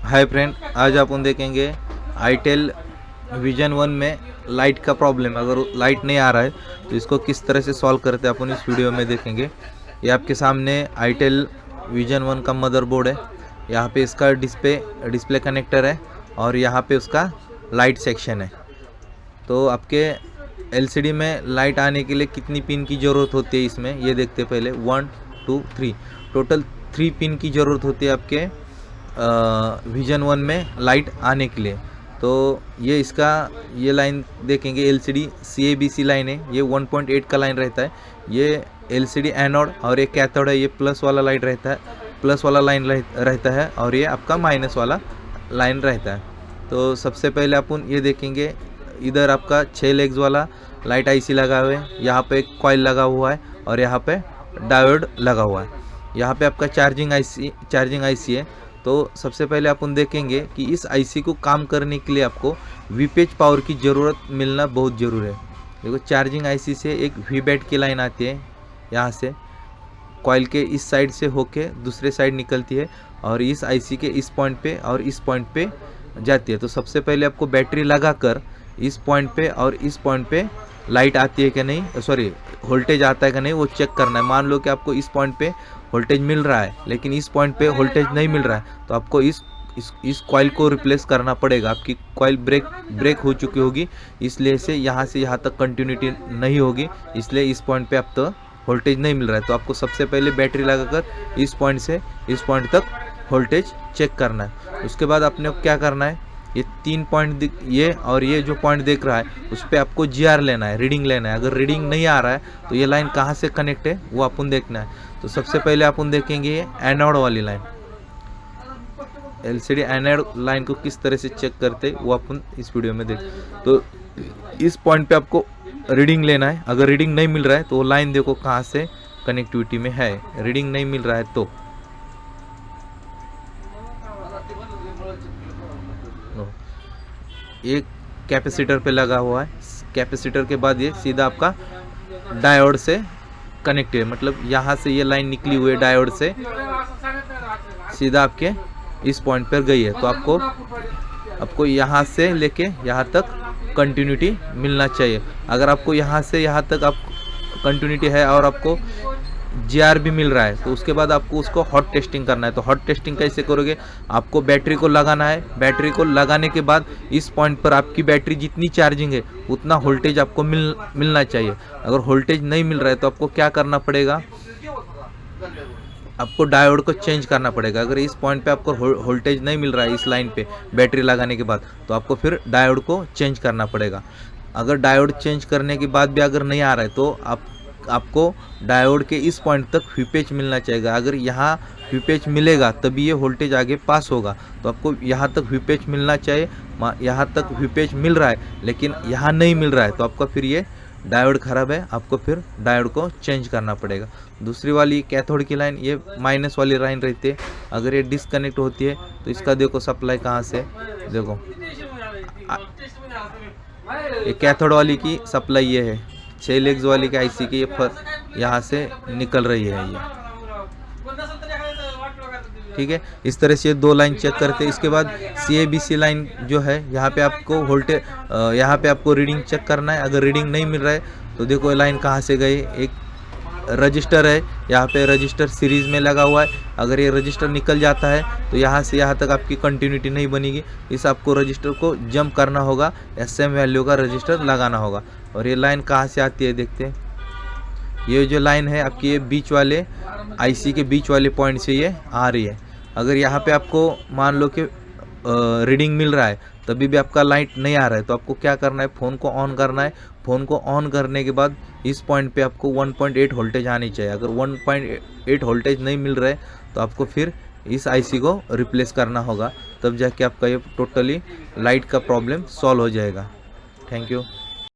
Hi friend, आज अपन देखेंगे itel vision 1 में लाइट का प्रॉब्लम। अगर लाइट नहीं आ रहा है तो इसको किस तरह से सॉल्व करते हैं अपन इस वीडियो में देखेंगे। ये आपके सामने आईटेल विजन 1 का मदरबोर्ड है। यहाँ पे इसका डिस्प्ले कनेक्टर है और यहाँ पे उसका लाइट सेक्शन है। तो आपके एलसीडी में लाइट आने के लिए कितनी पिन की ज़रूरत होती है इसमें ये देखते पहले। 1 2 3 टोटल 3 पिन की ज़रूरत होती है आपके विजन 1 में लाइट आने के लिए। तो ये लाइन देखेंगे, एलसीडी CABC लाइन है। ये 1.8 का लाइन रहता है। ये एलसीडी एनोड और ये कैथोड है। ये प्लस वाला लाइट रहता है, प्लस वाला लाइन रहता है और ये आपका माइनस वाला लाइन रहता है। तो सबसे पहले अपन ये देखेंगे, इधर आपका 6 लेग्स वाला लाइट आईसी लगा हुआ है। यहाँ पे एक कॉइल लगा हुआ है और यहाँ पे डायोड लगा हुआ है। यहाँ पे आपका चार्जिंग आईसी है। तो सबसे पहले अपन देखेंगे कि इस आईसी को काम करने के लिए आपको वीपेज पावर की ज़रूरत मिलना बहुत ज़रूरी है। देखो, चार्जिंग आईसी से एक वीबैट की लाइन आती है, यहाँ से कॉइल के इस साइड से होके दूसरे साइड निकलती है और इस आईसी के इस पॉइंट पे और इस पॉइंट पे जाती है। तो सबसे पहले आपको बैटरी लगाकर इस पॉइंट पे और इस पॉइंट पे लाइट आती है कि नहीं, वोल्टेज आता है कि नहीं, वो चेक करना है। मान लो कि आपको इस पॉइंट पे वोल्टेज मिल रहा है लेकिन इस पॉइंट पे वोल्टेज नहीं मिल रहा है, तो आपको इस कॉइल को रिप्लेस करना पड़ेगा। आपकी कॉइल ब्रेक हो चुकी होगी, इसलिए से यहाँ तक कंटिन्यूटी नहीं होगी, इसलिए इस पॉइंट पे अब तो वोल्टेज नहीं मिल रहा है। तो आपको सबसे पहले बैटरी लगाकर इस पॉइंट से इस पॉइंट तक वोल्टेज चेक करना है। उसके बाद आपने क्या करना है, ये 3 पॉइंट ये और ये जो पॉइंट देख रहा है उस पर आपको GR लेना है, रीडिंग लेना है। अगर रीडिंग नहीं आ रहा है तो ये लाइन कहाँ से कनेक्ट है वो अपन देखना है। तो सबसे पहले अपन देखेंगे ये एनोड वाली लाइन। एलसीडी एनोड लाइन को किस तरह से चेक करते वो अपन इस वीडियो में देख। तो इस पॉइंट पे आपको रीडिंग लेना है। अगर रीडिंग नहीं मिल रहा है तो वो लाइन देखो कहाँ से कनेक्टिविटी में है। रीडिंग नहीं मिल रहा है तो एक कैपेसिटर पे लगा हुआ है। कैपेसिटर के बाद ये सीधा आपका डायोड से कनेक्ट है, मतलब यहाँ से ये लाइन निकली हुई है डायोड से सीधा आपके इस पॉइंट पर गई है। तो आपको यहाँ से लेके यहाँ तक कंटिन्यूटी मिलना चाहिए। अगर आपको यहाँ से यहाँ तक आप कंटिन्यूटी है और आपको GR भी मिल रहा है तो उसके बाद आपको उसको हॉट टेस्टिंग करना है। तो हॉट टेस्टिंग कैसे करोगे, आपको बैटरी को लगाना है। बैटरी को लगाने के बाद इस पॉइंट पर आपकी बैटरी जितनी चार्जिंग है उतना वोल्टेज आपको मिलना चाहिए। अगर वोल्टेज नहीं मिल रहा है तो आपको क्या करना पड़ेगा, आपको डायोड को चेंज करना पड़ेगा। अगर इस पॉइंट पे आपको वोल्टेज नहीं मिल रहा है इस लाइन पे बैटरी लगाने के बाद तो आपको फिर डायोड को चेंज करना पड़ेगा। अगर डायोड चेंज करने के बाद भी अगर नहीं आ रहा है तो आपको डायोड के इस पॉइंट तक वीपेज मिलना चाहिए। अगर यहाँ वीपेज मिलेगा तभी ये वोल्टेज आगे पास होगा। तो आपको यहाँ तक वीपेज मिलना चाहिए। यहाँ तक वीपेज मिल रहा है लेकिन यहाँ नहीं मिल रहा है तो आपका फिर ये डायोड ख़राब है, आपको फिर डायोड को चेंज करना पड़ेगा। दूसरी वाली कैथोड की लाइन ये माइनस वाली लाइन रहती है। अगर ये डिसकनेक्ट होती है तो इसका देखो सप्लाई कहाँ से, देखो ये कैथोड वाली की सप्लाई ये है। 6 लेग्स वाली के आईसी की ये यहाँ से निकल रही है ये, ठीक है। इस तरह से 2 लाइन चेक करते हैं। इसके बाद CABC लाइन जो है यहाँ पे आपको वोल्टेज यहाँ पे आपको रीडिंग चेक करना है। अगर रीडिंग नहीं मिल रहा है तो देखो लाइन कहाँ से गई, एक रजिस्टर है, यहाँ पे रजिस्टर सीरीज में लगा हुआ है। अगर ये रजिस्टर निकल जाता है तो यहाँ से यहाँ तक आपकी कंटिन्यूटी नहीं बनेगी। इस आपको रजिस्टर को जंप करना होगा, SM वैल्यू का रजिस्टर लगाना होगा। और ये लाइन कहाँ से आती है देखते हैं। ये जो लाइन है आपकी ये बीच वाले आईसी के बीच वाले पॉइंट से ये आ रही है। अगर यहाँ पे आपको मान लो कि रीडिंग मिल रहा है तभी भी आपका लाइट नहीं आ रहा है तो आपको क्या करना है, फ़ोन को ऑन करना है। फ़ोन को ऑन करने के बाद इस पॉइंट पे आपको 1.8 वोल्टेज आनी चाहिए। अगर 1.8 वोल्टेज नहीं मिल रहा है तो आपको फिर इस आईसी को रिप्लेस करना होगा, तब जाके आपका ये टोटली लाइट का प्रॉब्लम सॉल्व हो जाएगा। Thank you.